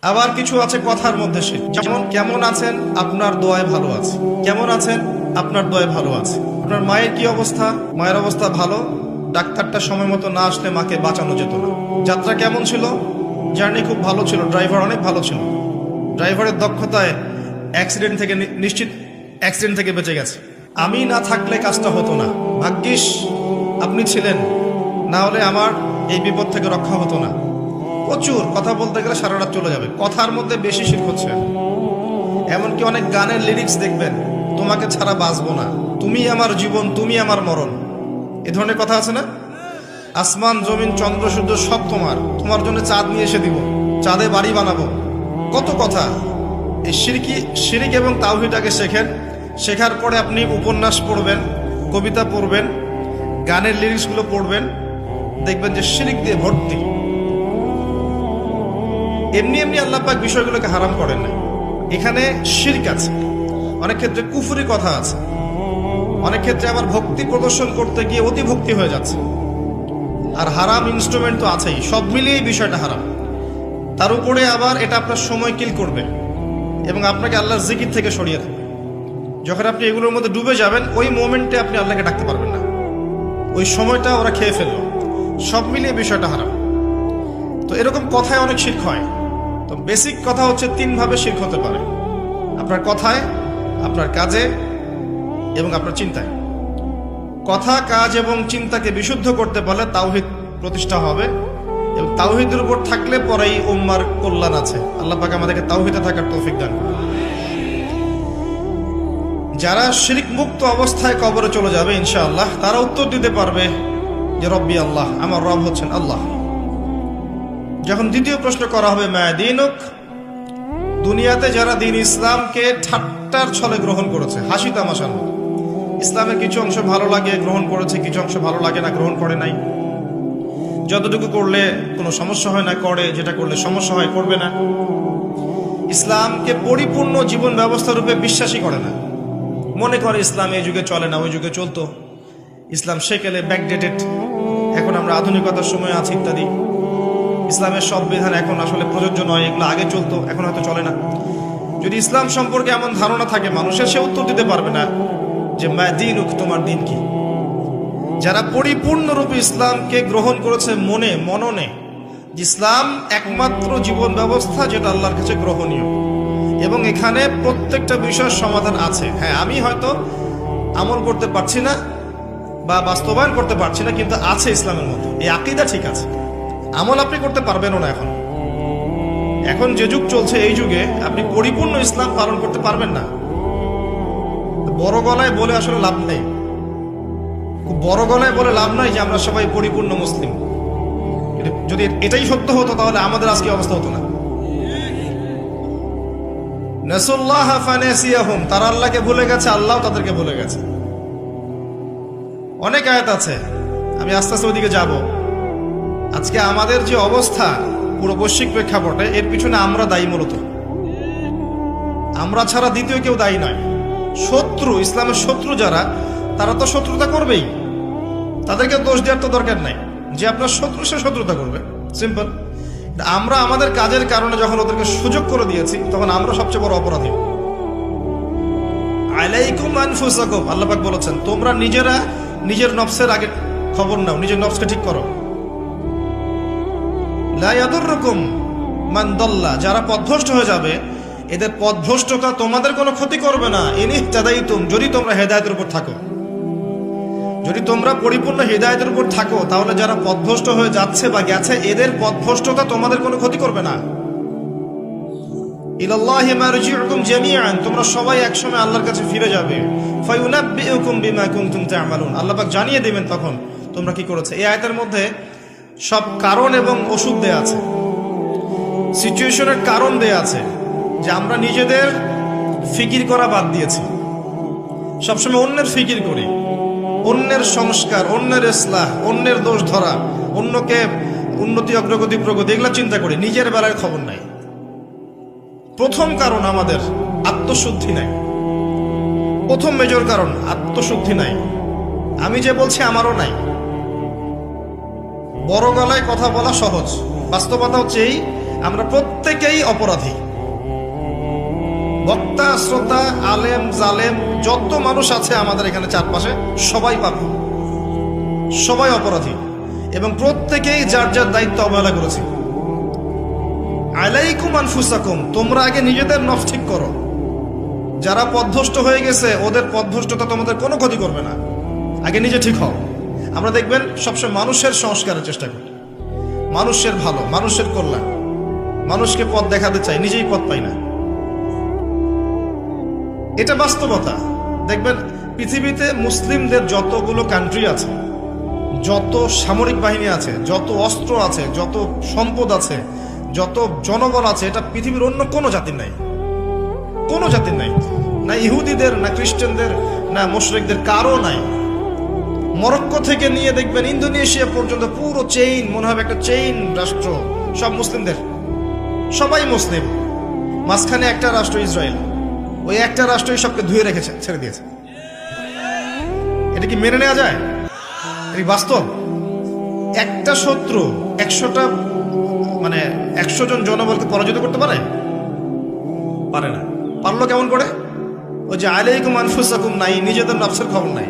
আবার কিছু আছে কথার মধ্যে শিরক, যেমন কেমন আছেন, আপনার দোয়ায় ভালো আছে। কেমন আছেন, আপনার দোয়ায় ভালো আছে। আপনার মায়ের কি অবস্থা, মায়ের অবস্থা ভালো, ডাক্তারটা সময় মতো না আসলে মাকে বাঁচানো যেত না। যাত্রা কেমন ছিল, জার্নি খুব ভালো ছিল, ড্রাইভার অনেক ভালো ছিল, ড্রাইভারের দক্ষতায় অ্যাক্সিডেন্ট থেকে নিশ্চিত অ্যাক্সিডেন্ট থেকে বেঁচে গেছে। আমি না থাকলে কাজটা হতো না, ভাগ্যিস আপনি ছিলেন, না হলে আমার এই বিপদ থেকে রক্ষা হতো না। প্রচুর কথা বলতে গেলে সারা রাত চলে যাবে, কথার মধ্যে বেশি শিরক হচ্ছে। এমনকি অনেক গানের লিরিক্স দেখবেন, তোমাকে ছাড়া বাঁচবো না, তুমি আমার জীবন, তুমি আমার মরণ, এ ধরনের কথা আছে না? আসমান জমিন চন্দ্র সূর্য সব তোমার, তোমার জন্য চাঁদ নিয়ে এসে দিব, চাঁদে বাড়ি বানাবো, কত কথা। এই শিরিক এবং তাওহীদটাকে শেখেন। শেখার পরে আপনি উপন্যাস পড়বেন, কবিতা পড়বেন, গানের লিরিক্সগুলো পড়বেন, দেখবেন যে শিরিক দিয়ে ভর্তি। এমনি এমনি আল্লাহ পাক বিষয়গুলোকে হারাম করেন না, এখানে শিরক আছে, অনেক ক্ষেত্রে কুফরি কথা আছে, অনেক ক্ষেত্রে আবার ভক্তি প্রদর্শন করতে গিয়ে অতি ভক্তি হয়ে যাচ্ছে, আর হারাম ইনস্ট্রুমেন্ট তো আছেই। সব মিলিয়ে এই বিষয়টা হারাম। তার উপরে আবার এটা আপনার সময় কিল করবে এবং আপনাকে আল্লাহর জিকির থেকে সরিয়ে দেবে। যখন আপনি এগুলোর মধ্যে ডুবে যাবেন, ওই মোমেন্টে আপনি আল্লাহকে ডাকতে পারবেন না, ওই সময়টা ওরা খেয়ে ফেললো। সব মিলিয়ে বিষয়টা হারাম। তো এরকম কথায় অনেক শিরক হয়। তো বেসিক কথা হচ্ছে, তিনভাবে শিরক হতে পারে: আপনার কথায়, আপনার কাজে এবং আপনার চিন্তায়। কথা, কাজ এবং চিন্তাকে বিশুদ্ধ করতে পারলে তাওহীদ প্রতিষ্ঠা হবে, এবং তাওহীদের উপর থাকলে পরেই উম্মার কল্যাণ আছে। আল্লাহ পাক আমাদেরকে তাওহীদে থাকার তৌফিক দান করুন। যারা শিরক মুক্ত অবস্থায় কবরে চলে যাবে ইনশাআল্লাহ, তারা উত্তর দিতে পারবে যে রব্বি আল্লাহ, আমার রব হচ্ছেন আল্লাহ। যখন দ্বিতীয় প্রশ্ন করা হবে মা দীনুক, দুনিয়াতে যারা দিন ইসলামকে ঠাট্টার ছলে গ্রহণ করেছে, হাসি তামাশার মতো, ইসলামের কিছু অংশ ভালো লাগে গ্রহণ করেছে, কিছু অংশ ভালো লাগে না গ্রহণ করে নাই, যতটুকু করলে কোনো সমস্যা হয় না করে, যেটা করলে সমস্যা হয় করবে না, ইসলামকে পরিপূর্ণ জীবন ব্যবস্থা রূপে বিশ্বাসই করে না, মনে করে ইসলাম এই যুগে চলে না, ওই যুগে চলতো, ইসলাম সেকেলে ব্যাকডেটেড, এখন আমরা আধুনিকতার সময় আছি ইত্যাদি, ইসলামের সব বিধান এখন আসলে প্রযোজ্য নয়, এগুলো আগে চলতো এখন হয়তো চলে না। যদি ইসলাম সম্পর্কে এমন ধারণা থাকে মানুষের, সে উত্তর দিতে পারবে না যে মা দীনুক, তোমার দিন কি। যারা পরিপূর্ণরূপে ইসলামকে গ্রহণ করেছে মননে, ইসলাম একমাত্র জীবন ব্যবস্থা যেটা আল্লাহর কাছে গ্রহণীয়, এবং এখানে প্রত্যেকটা বিষয়ের সমাধান আছে। হ্যাঁ, আমি হয়তো আমল করতে পারছি না বা বাস্তবায়ন করতে পারছি না, কিন্তু আছে ইসলামের মধ্যে, এই আকীদা ঠিক আছে। আমল আপনি করতে পারবেনও না, এখন যে যুগ চলছে, এই যুগে আপনি পরিপূর্ণ ইসলাম পালন করতে পারবেন না। বড় গলায় বলে আসলে লাভ নেই, বড় গলায় বলে লাভ নাই যে আমরা সবাই পরিপূর্ণ মুসলিম। যদি এটাই সত্য হতো তাহলে আমাদের আজকে অবস্থা হতো না। নাসুল্লাহ ফানাসিয়াহুম, তারা আল্লাহকে ভুলে গেছে, আল্লাহ তাদেরকে ভুলে গেছে। অনেক আয়াত আছে, আমি আস্তে আস্তে ওইদিকে যাব। আজকে আমাদের যে অবস্থা পুরো বৈশ্বিক প্রেক্ষাপটে, এর পিছনে আমরা দায়ী। মূলত আমরা ছাড়া দ্বিতীয় কেউ দায়ী নয়। শত্রু, ইসলামের শত্রু যারা, তারা তো শত্রুতা করবেই, তাদেরকে দোষ দেওয়ার তো দরকার নাই। যে আপনার শত্রু, সে শত্রুতা করবে, সিম্পল। আমরা আমাদের কাজের কারণে যখন ওদেরকে সুযোগ করে দিয়েছি, তখন আমরা সবচেয়ে বড় অপরাধী। আলাইকুম আনফুসাকুম, আল্লাহ পাক বলেছেন, তোমরা নিজেরা নিজের নফসের আগে খবর নাও, নিজের নফসকে ঠিক করো। লা ইয়াদুররুকুম মান দাল্লা, যারা পথভ্রষ্ট হয়ে যাবে, এদের পথভ্রষ্টতা তোমাদের কোনো ক্ষতি করবে না। ইনিহতাদাইতুম, যদি তোমরা হেদায়েতের উপর থাকো, যদি তোমরা পরিপূর্ণ হেদায়েতের উপর থাকো, তাহলে যারা পথভ্রষ্ট হয়ে যাচ্ছে বা গেছে, এদের পথভ্রষ্টতা তোমাদের কোনো ক্ষতি করবে না। ইলাল্লাহি মারজিউকুম জামিআন, তোমরা সবাই একসময় আল্লাহর কাছে ফিরে যাবে। ফায়ুনাব্বিউকুম বিমা কুনতুম তা'মালুন, আল্লাহ পাক জানিয়ে দেবেন তখন তোমরা কি করেছে। এই আয়াতের মধ্যে সব কারণ এবং ওষুধ দেয়া আছে, সিচুয়েশনের কারণ দেয়া আছে, যে আমরা নিজেদের ফিকির করা বাদ দিয়েছি। সবসময় অন্যের ফিকির করি, অন্যের সংস্কার, অন্যের ইসলাহ, অন্যের দোষ ধরা, অন্যকে উন্নতি, অগ্রগতি, প্রগতি, এগুলা চিন্তা করি, নিজের বেলায় খবর নাই। প্রথম কারণ আমাদের আত্মশুদ্ধি নাই। প্রথম মেজর কারণ আত্মশুদ্ধি নাই। আমি যে বলছি আমারও নাই। বড় গলায় কথা বলা সহজ, বাস্তবতা হচ্ছে এই আমরা প্রত্যেকেই অপরাধী। বক্তা, শ্রোতা, আলেম, জালেম যত মানুষ আছে আমাদের এখানে চারপাশে সবাই পাপী, সবাই অপরাধী, এবং প্রত্যেকেই যার যার দায়িত্ব অবহেলা করেছি। আলাইকুম আনফুসাকুম, তোমরা আগে নিজেদের নফস ঠিক করো। যারা পথভ্রষ্ট হয়ে গেছে ওদের পথভ্রষ্টতা তোমাদের কোনো ক্ষতি করবে না, আগে নিজে ঠিক হও। আমরা দেখবেন সবসময় মানুষের সংস্কারের চেষ্টা করি, মানুষের ভালো, মানুষের কল্যাণ, মানুষকে পথ দেখাতে চাই, নিজেই পথ পাই না। এটা বাস্তবতা। দেখবেন পৃথিবীতে মুসলিমদের যতগুলো কান্ট্রি আছে, যত সামরিক বাহিনী আছে, যত অস্ত্র আছে, যত সম্পদ আছে, যত জনবল আছে, এটা পৃথিবীর অন্য কোনো জাতির নাই, কোনো জাতির নাই। না ইহুদিদের, না খ্রিস্টানদের, না মুশরিকদের, কারো নাই। মরক্কো থেকে নিয়ে দেখবেন ইন্দোনেশিয়া পর্যন্ত পুরো চেইন, মনে হবে একটা চেইন রাষ্ট্র, সব মুসলিমদের, সবাই মুসলিম। মাঝখানে একটা রাষ্ট্র ইসরায়েল, ওই একটা রাষ্ট্রই সবকে ধুয়ে রেখেছে, ছেড়ে দিয়েছে। এটা কি মেনে নেওয়া যায়? এটা বাস্তব। একটা শত্রু 100টা 100 জন জনবলকে পরাজিত করতে পারে? পারে না। পারলো কেমন করে? ওই যে আলাইকুম আনফুসাকুম নাই, নিজেদের নফসের খবর নাই।